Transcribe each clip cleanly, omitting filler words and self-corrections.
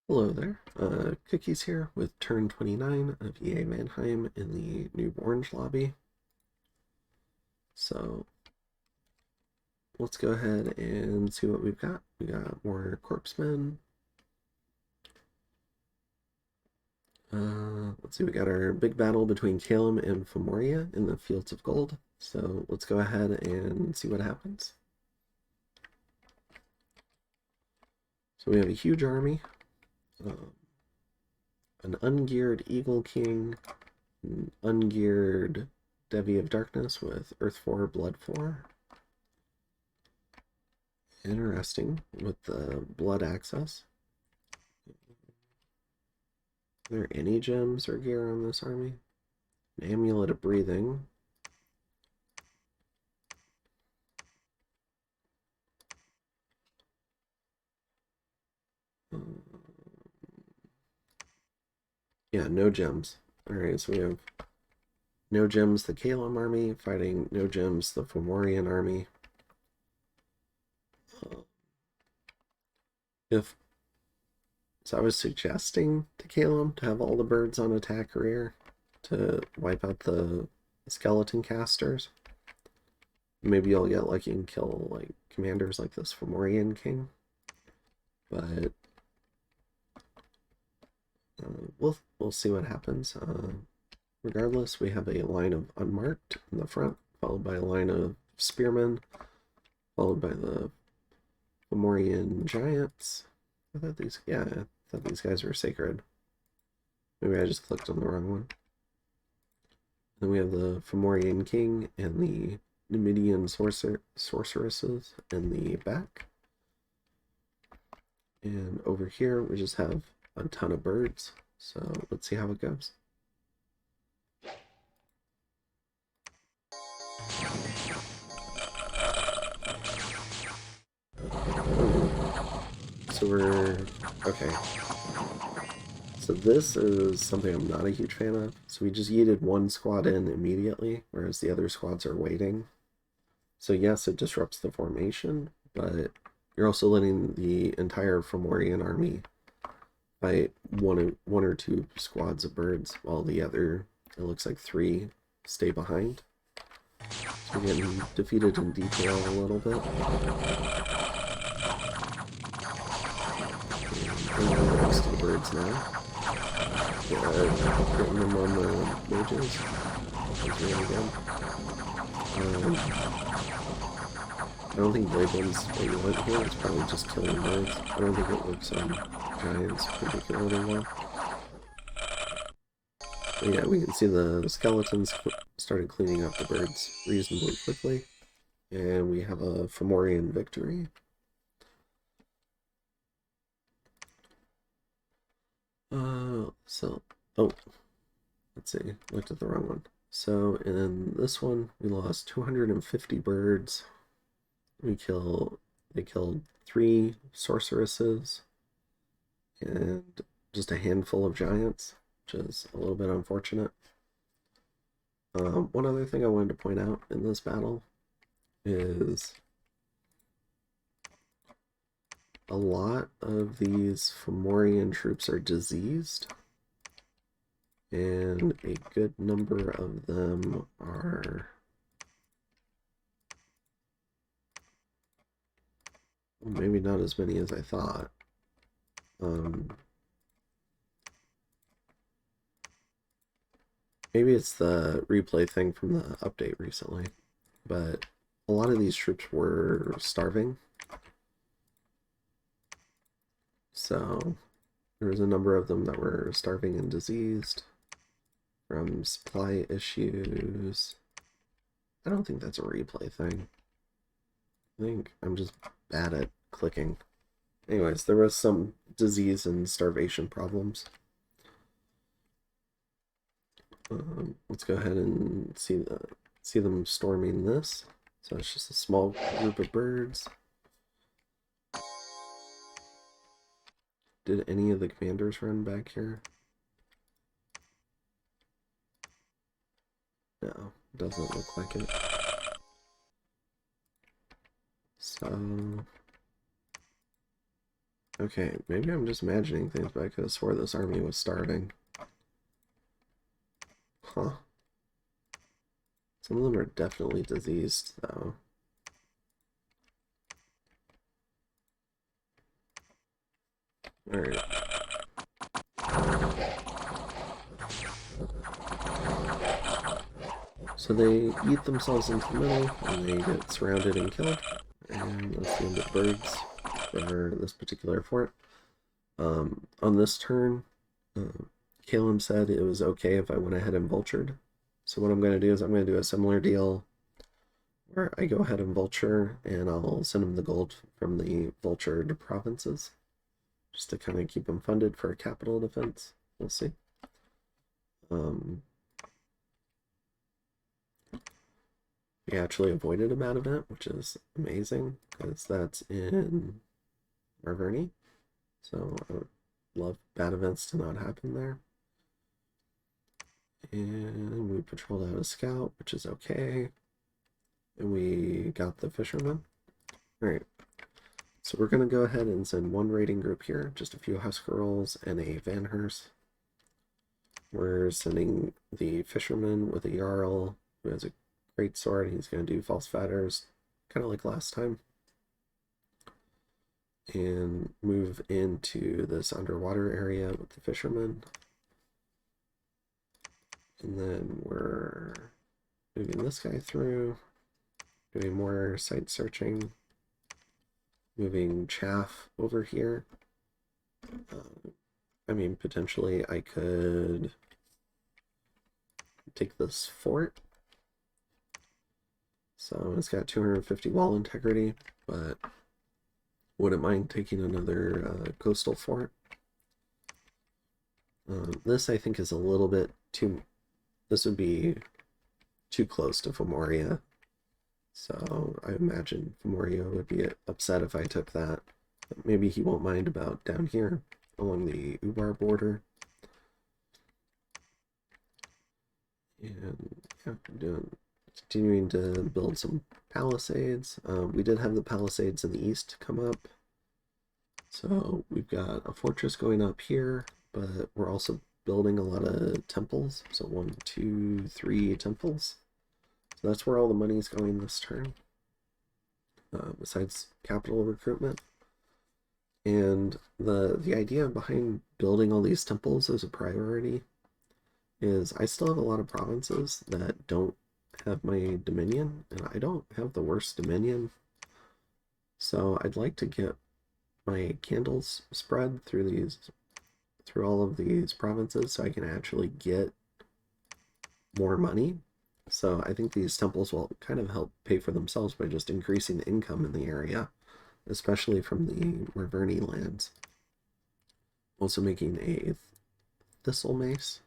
Hello there, Cookies here with turn 29 of EA Vanheim in the Noob Orange lobby. So let's go ahead and see what we've got. We got more corpsemen. Let's see, we got our big battle between Caelum and Fomoria in the Fields of Gold. So let's go ahead and see what happens. So we have a huge army, an ungeared Eagle King, an ungeared Devi of Darkness with Earth 4, Blood 4. Interesting with the blood access. Are there any gems or gear on this army? An amulet of breathing. Yeah, no gems. Alright, so we have no gems the Caelum army fighting no gems the Fomorian army. If so, I was suggesting to Caelum to have all the birds on attack rear to wipe out the skeleton casters. Maybe you'll get lucky and kill like commanders like this Fomorian king. But we'll see what happens. Regardless, we have a line of unmarked in the front, followed by a line of spearmen, followed by the Fomorian giants. I thought these guys were sacred. Maybe I just clicked on the wrong one. Then we have the Fomorian king and the Numidian sorceresses in the back. And over here, we just have a ton of birds. So let's see how it goes. So we're okay. So this is something I'm not a huge fan of. So we just yeeted one squad in immediately, whereas the other squads are waiting. So yes, it disrupts the formation, but you're also letting the entire Fomorian army fight one or two squads of birds, while the other, it looks like three, stay behind. So we're getting defeated in detail a little bit. And we're next to the birds now. Getting them on the mages. That's really good. I don't think Brave One's what you want here. It's probably just killing birds. I don't think it works on giants particularly well. But yeah, we can see the skeletons started cleaning up the birds reasonably quickly. And we have a Fomorian victory. Oh, let's see, looked at the wrong one. So in this one, we lost 250 birds. They killed 3 sorceresses and just a handful of giants, which is a little bit unfortunate. One other thing I wanted to point out in this battle is a lot of these Fomorian troops are diseased, and a good number of them are, well, maybe not as many as I thought. Maybe it's the replay thing from the update recently, but a lot of these troops were starving. So there was a number of them that were starving and diseased from supply issues. I don't think that's a replay thing. I think I'm just bad at clicking. Anyways, there was some disease and starvation problems. Let's go ahead and see them storming this. So it's just a small group of birds. Did any of the commanders run back here? No, doesn't look like it. So Okay, maybe I'm just imagining things, but I could have swore this army was starving. Huh. Some of them are definitely diseased, though. Alright. So they eat themselves into the middle, and they get surrounded and killed. And that's the end of the birds for this particular fort. On this turn, Caelum said it was okay if I went ahead and vultured. So what I'm going to do is I'm going to do a similar deal where I go ahead and vulture, and I'll send him the gold from the vultured provinces, just to kind of keep him funded for a capital defense. We'll see. We actually avoided a bad event, which is amazing, because that's in Marverny. So I would love bad events to not happen there. And we patrolled out a scout, which is okay. And we got the fisherman. Alright. So we're going to go ahead and send one raiding group here, just a few Huskarls and a Vanhurst. We're sending the fisherman with a Jarl who has a great sword. He's going to do false fetters, kind of like last time. And move into this underwater area with the fisherman. And then we're moving this guy through, doing more site searching, moving chaff over here. I mean, potentially I could take this fort. So it's got 250 wall integrity, but wouldn't mind taking another coastal fort. This I think is a little bit too, this would be too close to Fomoria. So I imagine Fomoria would be upset if I took that. But maybe he won't mind about down here along the Ubar border. And yeah, continuing to build some palisades. We did have the palisades in the east come up. So we've got a fortress going up here, but we're also building a lot of temples. So 1, 2, 3 temples. So that's where all the money's going this turn, besides capital recruitment. And the idea behind building all these temples as a priority is I still have a lot of provinces that don't have my dominion, and I don't have the worst dominion. So I'd like to get my candles spread through all of these provinces so I can actually get more money. So I think these temples will kind of help pay for themselves by just increasing the income in the area, especially from the Marverny lands. Also making a thistle mace.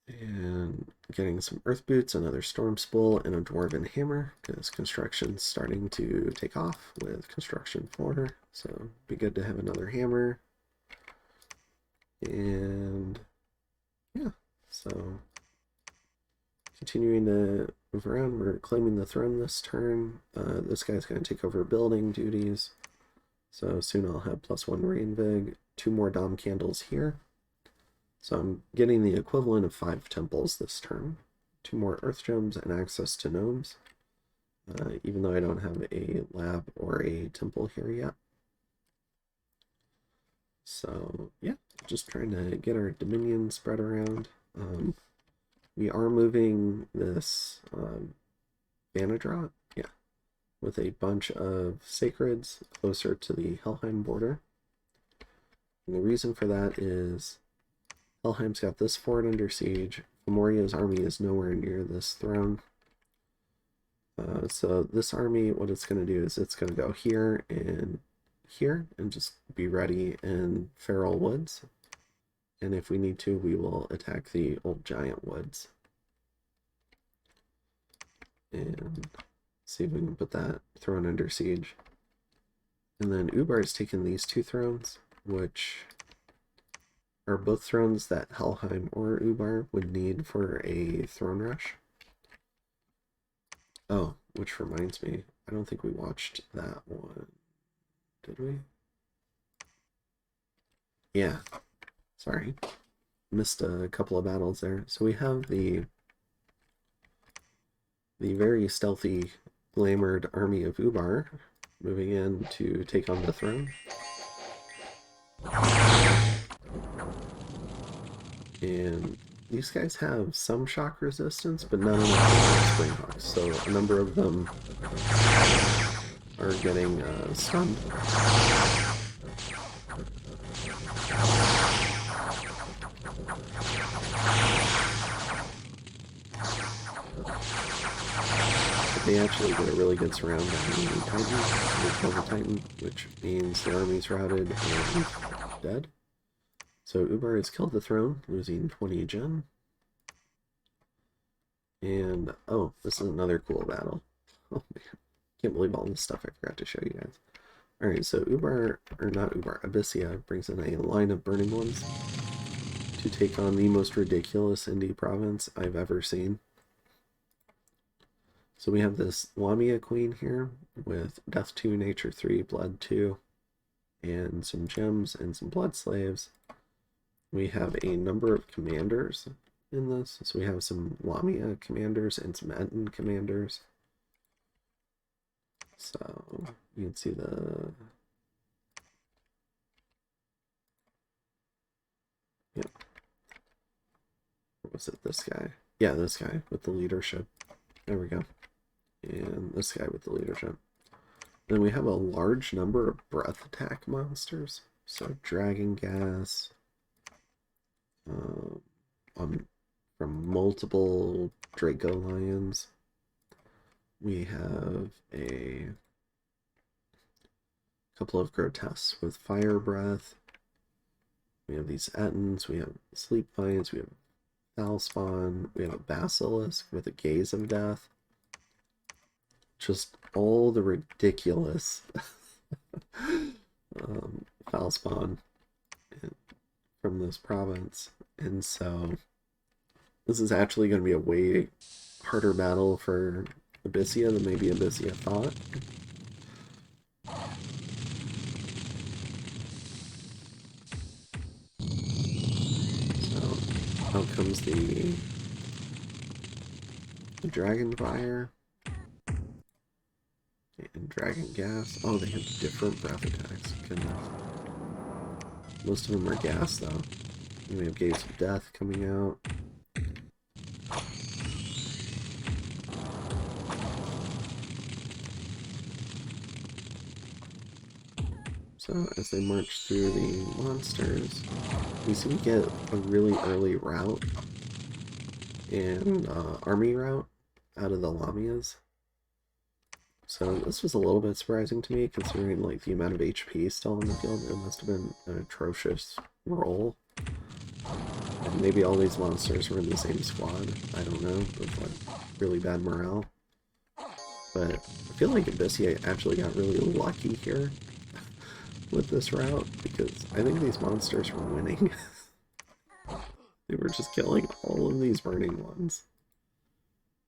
And getting some earth boots, another storm spool, and a dwarven hammer, because construction's starting to take off with construction 4. So it'd be good to have another hammer. And yeah, so continuing to move around, we're claiming the throne this turn. This guy's going to take over building duties. So soon I'll have +1 reinvig, 2 more dom candles here. So I'm getting the equivalent of 5 temples this turn, 2 more earth gems, and access to gnomes, even though I don't have a lab or a temple here yet. So yeah, just trying to get our dominion spread around. We are moving this Vanadrot, yeah, with a bunch of sacreds closer to the Helheim border. And the reason for that is Helheim's got this fort under siege. Fomoria's army is nowhere near this throne. So this army, what it's going to do is it's going to go here and just be ready in Feral Woods. And if we need to, we will attack the Old Giant Woods. And see if we can put that throne under siege. And then Ubar's taken these 2 thrones, which are both thrones that Helheim or Ubar would need for a throne rush. Oh, which reminds me, I don't think we watched that one. did we? Yeah, sorry. Missed a couple of battles there. So we have the very stealthy, glamored army of Ubar moving in to take on the throne. And these guys have some shock resistance, but not enough for Springhawks, so a number of them are getting stunned. But they actually get a really good surround on the Titan, so they kill the Titan, which means the army's routed and dead. So Ubar has killed the throne, losing 20 gen. And, oh, this is another cool battle. Oh man, can't believe all this stuff I forgot to show you guys. Alright, so Ubar, or not Ubar, Abyssia brings in a line of Burning Ones to take on the most ridiculous indie province I've ever seen. So we have this Lamia Queen here with Death 2, Nature 3, Blood 2, and some gems and some blood slaves. We have a number of commanders in this. So we have some Lamia commanders and some Eton commanders. So you can see the... Yeah. What was it? This guy? Yeah, this guy with the leadership. There we go. And this guy with the leadership. Then we have a large number of breath attack monsters. So Dragon Gas, from multiple Draco Lions. We have a couple of Grotesques with Fire Breath. We have these Ettins, we have Sleep Vines, we have Valspawn, we have a Basilisk with a Gaze of Death. Just all the ridiculous Valspawn from this province. And so this is actually going to be a way harder battle for Abyssia than maybe Abyssia thought. So out comes the Dragon Fire and Dragon Gas. Oh, they have different breath attacks. Goodness. Most of them are gas though. And we have Gaze of Death coming out. So as they march through the monsters, we see we get a really early route and army route out of the Lamias. So this was a little bit surprising to me, considering like the amount of HP still on the field. It must have been an atrocious roll. And maybe all these monsters were in the same squad. I don't know, with like really bad morale. But I feel like Abyssia actually got really lucky here with this route, because I think these monsters were winning. They were just killing all of these burning ones.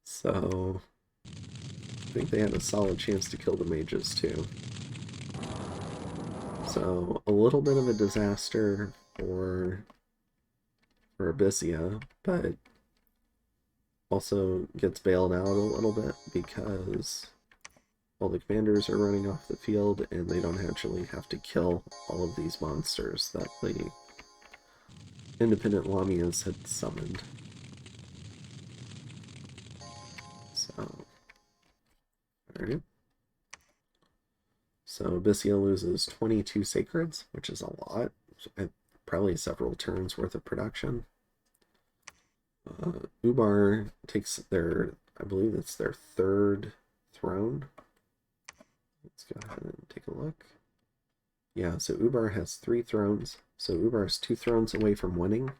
So I think they had a solid chance to kill the mages too. So a little bit of a disaster for Abyssia, but also gets bailed out a little bit because all the commanders are running off the field and they don't actually have to kill all of these monsters that the independent Lamias had summoned. So, alright. So Abyssia loses 22 sacreds, which is a lot. Probably several turns worth of production. Ubar takes their, I believe it's their third throne. Let's go ahead and take a look. Yeah, so Ubar has 3 thrones. So Ubar is 2 thrones away from winning.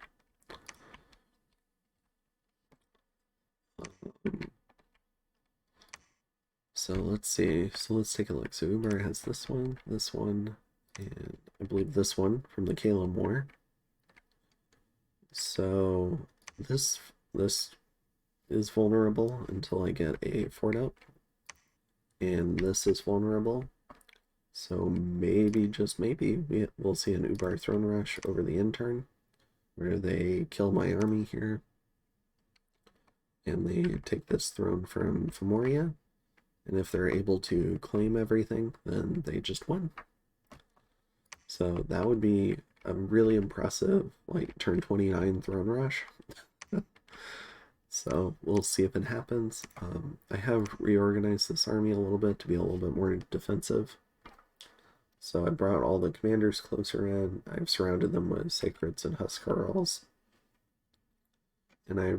So let's see. So let's take a look. So Ubar has this one, and I believe this one from the Caelum War. So this is vulnerable until I get a fort up. And this is vulnerable. So maybe, just maybe, we'll see an Ubar Throne Rush over the intern, where they kill my army here, and they take this throne from Fomoria, and if they're able to claim everything, then they just win. So that would be a really impressive, like, turn 29 Throne Rush. So we'll see if it happens. I have reorganized this army a little bit to be a little bit more defensive. So I brought all the commanders closer in. I've surrounded them with Sacreds and Huskarls. And I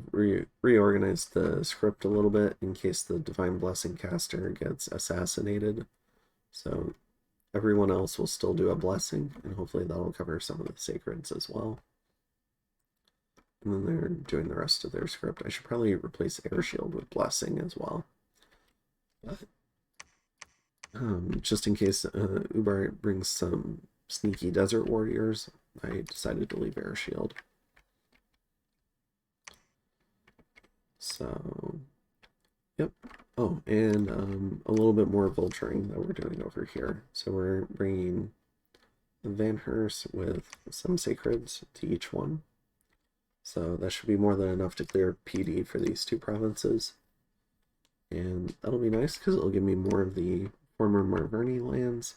reorganized the script a little bit in case the Divine Blessing caster gets assassinated. So everyone else will still do a blessing, and hopefully that'll cover some of the Sacreds as well. And then they're doing the rest of their script. I should probably replace Air Shield with Blessing as well. But just in case Ubar brings some sneaky desert warriors, I decided to leave Air Shield. So, yep. Oh, and a little bit more vulturing that we're doing over here. So we're bringing Vanheim with some Sacreds to each one. So that should be more than enough to clear PD for these two provinces. And that'll be nice because it'll give me more of the former Marverni lands.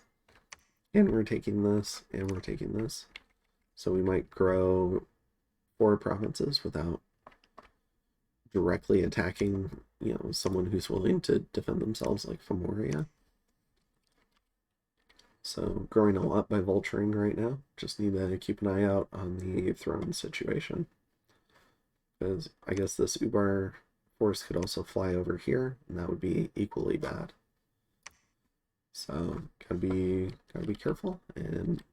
And we're taking this, and we're taking this. So we might grow 4 provinces without directly attacking, someone who's willing to defend themselves like Fomoria. So growing a lot by vulturing right now. Just need to keep an eye out on the throne situation. Because I guess this Ubar force could also fly over here, and that would be equally bad. So gotta be careful, and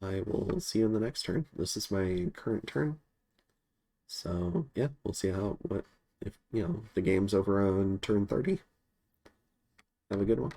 I will see you in the next turn. This is my current turn. So yeah, we'll see if the game's over on turn 30. Have a good one.